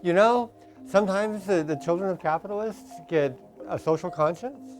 You know, sometimes the children of capitalists get a social conscience.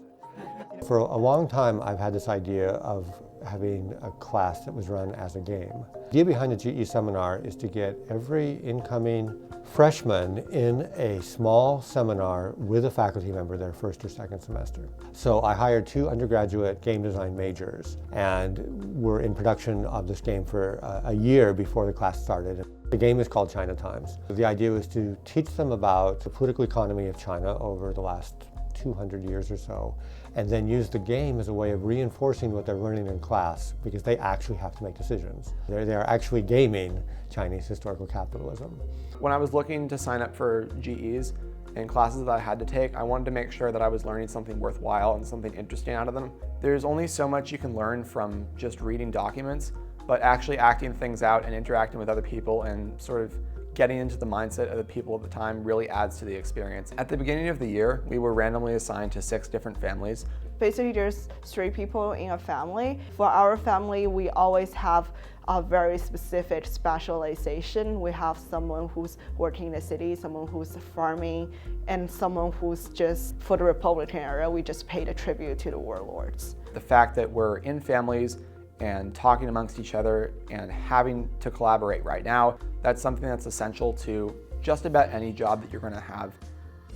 For a long time, I've had this idea of having a class that was run as a game. The idea behind the GE seminar is to get every incoming freshman in a small seminar with a faculty member their first or second semester. So I hired 2 undergraduate game design majors, and we're in production of this game for a year before the class started. The game is called China Times. The idea was to teach them about the political economy of China over the last 200 years or so, and then use the game as a way of reinforcing what they're learning in class, because they actually have to make decisions. They're actually gaming Chinese historical capitalism. When I was looking to sign up for GEs and classes that I had to take, I wanted to make sure that I was learning something worthwhile and something interesting out of them. There's only so much you can learn from just reading documents, but actually acting things out and interacting with other people and sort of getting into the mindset of the people at the time really adds to the experience. At the beginning of the year, we were randomly assigned to 6 different families. Basically, there's 3 people in a family. For our family, we always have a very specific specialization. We have someone who's working in the city, someone who's farming, and someone who's just, for the Republican era, we just paid a tribute to the warlords. The fact that we're in families and talking amongst each other and having to collaborate right now, that's something that's essential to just about any job that you're going to have.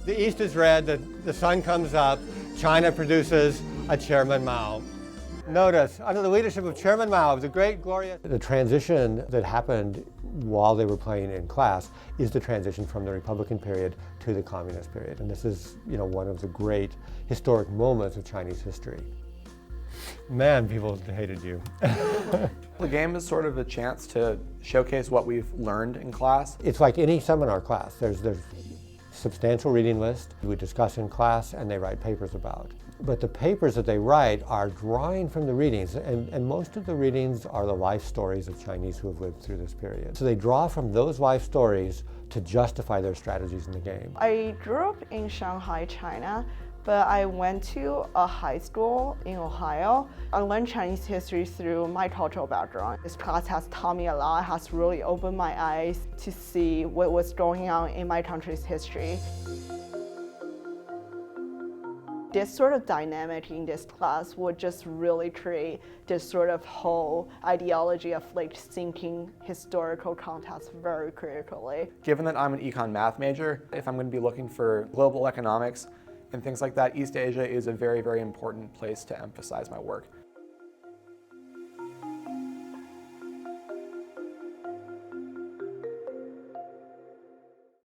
The East is red, the sun comes up, China produces a Chairman Mao. Notice, under the leadership of Chairman Mao, the great, glorious... The transition that happened while they were playing in class is the transition from the Republican period to the Communist period. And this is, one of the great historic moments of Chinese history. Man, people hated you. The game is sort of a chance to showcase what we've learned in class. It's like any seminar class. There's substantial reading list we discuss in class and they write papers about. But the papers that they write are drawing from the readings, and most of the readings are the life stories of Chinese who have lived through this period. So they draw from those life stories to justify their strategies in the game. I grew up in Shanghai, China, but I went to a high school in Ohio. I learned Chinese history through my cultural background. This class has taught me a lot, has really opened my eyes to see what was going on in my country's history. This sort of dynamic in this class would just really create this sort of whole ideology of thinking historical context very critically. Given that I'm an econ math major, if I'm going to be looking for global economics and things like that, East Asia is a very, very important place to emphasize my work.